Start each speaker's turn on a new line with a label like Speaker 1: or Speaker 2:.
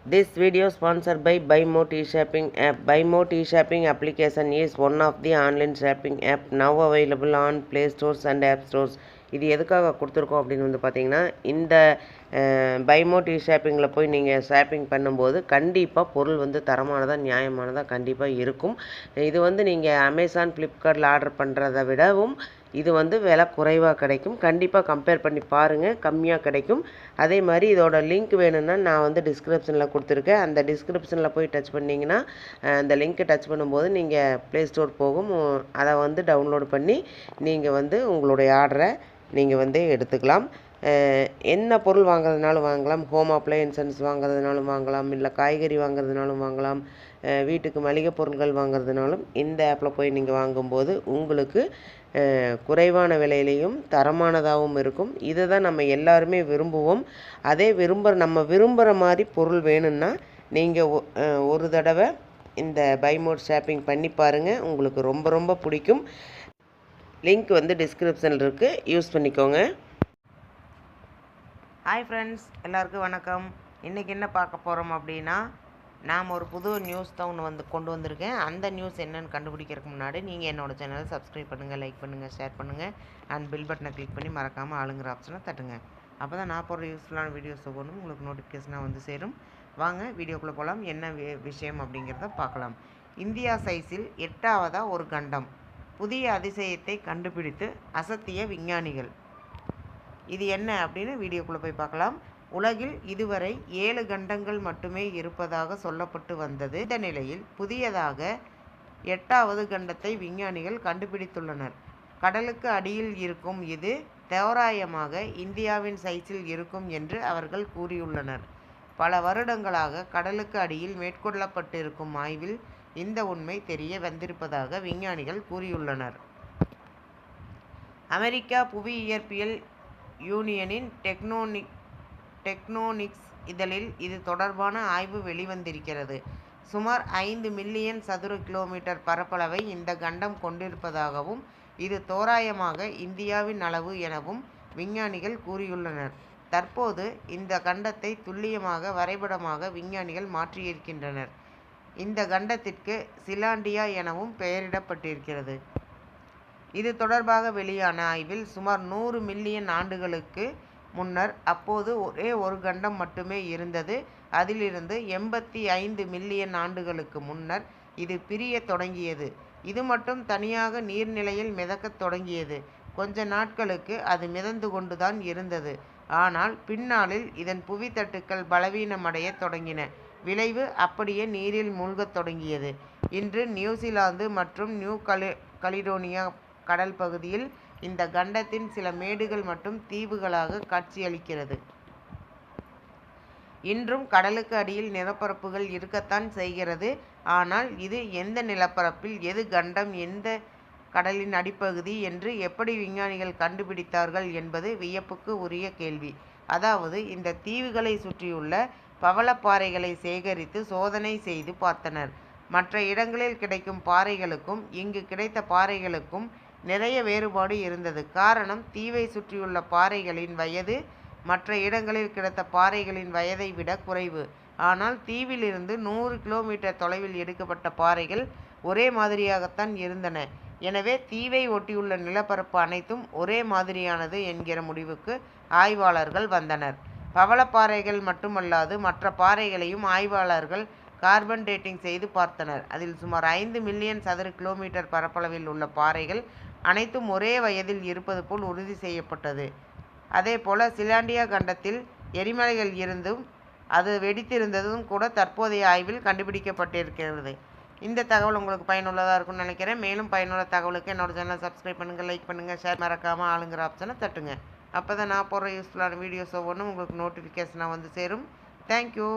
Speaker 1: This video sponsored by BuyMo T-Shopping app. BuyMo T-Shopping application is one of the online shopping app now available on Play Stores and App Stores. இது எதுக்காக கொடுத்துருக்கோம் அப்படின்னு வந்து பார்த்தீங்கன்னா, இந்த BuyMo T-Shoppingல போய் நீங்கள் ஷாப்பிங் பண்ணும்போது கண்டிப்பாக பொருள் வந்து தரமானதாக நியாயமானதாக கண்டிப்பாக இருக்கும். இது வந்து நீங்கள் அமேசான் ஃப்ளிப்கார்ட்டில் ஆர்டர் பண்ணுறதை விடவும் இது வந்து விலை குறைவாக கிடைக்கும். கண்டிப்பாக கம்பேர் பண்ணி பாருங்கள், கம்மியாக கிடைக்கும். அதே மாதிரி இதோட லிங்க் வேணும்னா நான் வந்து டிஸ்கிரிப்ஷனில் கொடுத்துருக்கேன். அந்த டிஸ்கிரிப்ஷனில் போய் டச் பண்ணிங்கன்னா அந்த லிங்க்கை டச் பண்ணும்போது நீங்கள் ப்ளே ஸ்டோர் போகும். அதை வந்து டவுன்லோட் பண்ணி நீங்கள் வந்து உங்களுடைய ஆர்டரை நீங்கள் வந்து எடுத்துக்கலாம். என்ன பொருள் வாங்குறதுனாலும் வாங்கலாம். ஹோம் அப்ளையன்சஸ் வாங்குறதுனாலும் வாங்கலாம், இல்லை காய்கறி வாங்குறதுனாலும் வாங்கலாம், வீட்டுக்கு மளிகை பொருட்கள் வாங்குறதுனாலும் இந்த ஆப்பில் போய் நீங்கள் வாங்கும்போது உங்களுக்கு குறைவான விலையிலையும் தரமானதாகவும் இருக்கும். இதை தான் நம்ம எல்லாருமே விரும்புவோம். அதே நம்ம விரும்புகிற மாதிரி பொருள் வேணும்னா நீங்கள் ஒரு தடவை இந்த BuyMo ஷாப்பிங் பண்ணி பாருங்கள், உங்களுக்கு ரொம்ப ரொம்ப பிடிக்கும். லிங்க் வந்து டிஸ்கிரிப்ஷனில் இருக்குது, யூஸ் பண்ணிக்கோங்க. ஹாய் ஃப்ரெண்ட்ஸ், எல்லாருக்கும் வணக்கம். இன்றைக்கி என்ன பார்க்க போகிறோம் அப்படின்னா, நாம் ஒரு புது நியூஸ் தான் ஒன்று கொண்டு வந்திருக்கேன். அந்த நியூஸ் என்னென்னு கண்டுபிடிக்கிறதுக்கு முன்னாடி நீங்கள் என்னோடய சேனலை சப்ஸ்கிரைப் பண்ணுங்கள், லைக் பண்ணுங்கள், ஷேர் பண்ணுங்கள் அண்ட் பில் பட்டனை கிளிக் பண்ணி மறக்காமல் ஆளுங்கிற ஆப்ஷனை தட்டுங்க. அப்போ தான் நான் போடுற யூஸ்ஃபுல்லான வீடியோஸ் ஒவ்வொன்றும் உங்களுக்கு நோட்டிஃபிகேஷனாக வந்து சேரும். வாங்க வீடியோக்குள்ளே போகலாம். என்ன விஷயம் அப்படிங்கிறத பார்க்கலாம். இந்தியா சைஸில் 8ஆவதாக ஒரு கண்டம், புதிய அதிசயத்தை கண்டுபிடித்து அசத்திய விஞ்ஞானிகள். இது என்ன அப்படின்னு வீடியோக்குள்ளே போய் பார்க்கலாம். உலகில் இதுவரை 7 கண்டங்கள் மட்டுமே இருப்பதாக சொல்லப்பட்டு வந்தது. இந்த நிலையில் புதியதாக 8ஆவது கண்டத்தை விஞ்ஞானிகள் கண்டுபிடித்துள்ளனர். கடலுக்கு அடியில் இருக்கும் இது தோராயமாக இந்தியாவின் சைஸில் இருக்கும் என்று அவர்கள் கூறியுள்ளனர். பல வருடங்களாக கடலுக்கு அடியில் மேற்கொள்ளப்பட்டிருக்கும் ஆய்வில் இந்த உண்மை தெரிய வந்திருப்பதாக விஞ்ஞானிகள் கூறியுள்ளனர். அமெரிக்கா புவியியற்பியல் யூனியனின் டெக்னோனிக்ஸ் இதழில் இது தொடர்பான ஆய்வு வெளிவந்திருக்கிறது. சுமார் 5 மில்லியன் சதுர கிலோமீட்டர் பரப்பளவை இந்த கண்டம் கொண்டிருப்பதாகவும் இது தோராயமாக இந்தியாவின் அளவு எனவும் விஞ்ஞானிகள் கூறியுள்ளனர். தற்போது இந்த கண்டத்தை துல்லியமாக வரைபடமாக விஞ்ஞானிகள் மாற்றியிருக்கின்றனர். இந்த கண்டத்திற்கு சிலாண்டியா எனவும் பெயரிடப்பட்டிருக்கிறது. இது தொடர்பாக வெளியான ஆய்வில் சுமார் 100 மில்லியன் ஆண்டுகளுக்கு முன்னர் அப்போது ஒரே ஒரு கண்டம் மட்டுமே இருந்தது. அதிலிருந்து 85 மில்லியன் ஆண்டுகளுக்கு முன்னர் இது பிரிய தொடங்கியது. இது மட்டும் தனியாக நீர்நிலையில் மிதக்கத் தொடங்கியது. கொஞ்ச நாட்களுக்கு அது மிதந்து கொண்டுதான் இருந்தது. ஆனால் பின்னாளில் இதன் புவித்தட்டுக்கள் பலவீனமடைய தொடங்கின. விளைவு அப்படியே நீரில் மூழ்கத் தொடங்கியது. இன்று நியூசிலாந்து மற்றும் நியூ கலிடோனியா கடல் பகுதியில் இந்த கண்டத்தின் சில மேடுகள் மற்றும் தீவுகளாக காட்சியளிக்கிறது. இன்றும் கடலுக்கு அடியில் நிலப்பரப்புகள் இருக்கத்தான் செய்கிறது. ஆனால் இது எந்த நிலப்பரப்பில், எது கண்டம், எந்த கடலின் அடிப்பகுதி என்று எப்படி விஞ்ஞானிகள் கண்டுபிடித்தார்கள் என்பது வியப்புக்கு உரிய கேள்வி. அதாவது இந்த தீவுகளை சுற்றியுள்ள பவளப்பாறைகளை சேகரித்து சோதனை செய்து பார்த்தனர். மற்ற இடங்களில் கிடைக்கும் பாறைகளுக்கும் இங்கு கிடைத்த பாறைகளுக்கும் நிறைய வேறுபாடு இருந்தது. காரணம், தீவை சுற்றியுள்ள பாறைகளின் வயது மற்ற இடங்களில் கிடைத்த பாறைகளின் வயதை விட குறைவு. ஆனால் தீவிலிருந்து 100 கிலோமீட்டர் தொலைவில் எடுக்கப்பட்ட பாறைகள் ஒரே மாதிரியாகத்தான் இருந்தன. எனவே தீவை ஒட்டியுள்ள நிலப்பரப்பு அனைத்தும் ஒரே மாதிரியானது என்கிற முடிவுக்கு ஆய்வாளர்கள் வந்தனர். பவளப்பாறைகள் மட்டுமல்லாது மற்ற பாறைகளையும் ஆய்வாளர்கள் கார்பன் டேட்டிங் செய்து பார்த்தனர். அதில் சுமார் 5 மில்லியன் சதுர கிலோமீட்டர் பரப்பளவில் உள்ள பாறைகள் அனைத்தும் ஒரே வயதில் இருப்பது போல் உறுதி செய்யப்பட்டது. அதே போல சிலாண்டியா கண்டத்தில் எரிமலைகள் இருந்தும் அது வெடித்திருந்ததும் கூட தற்போதைய ஆய்வில் கண்டுபிடிக்கப்பட்டிருக்கிறது. இந்த தகவல் உங்களுக்கு பயனுள்ளதாக இருக்கும்னு நினைக்கிறேன். மேலும் பயனுள்ள தகவலுக்கு என்னோட சேனலை சப்ஸ்கிரைப் பண்ணுங்கள், லைக் பண்ணுங்கள், ஷேர் மறக்காமல் ஆளுங்கிற ஆப்ஷனை தட்டுங்க. அப்போ தான் நான் போடுற யூஸ்ஃபுல்லான வீடியோஸ் ஒவ்வொன்றும் உங்களுக்கு நோட்டிஃபிகேஷனாக வந்து சேரும். தேங்க்யூ.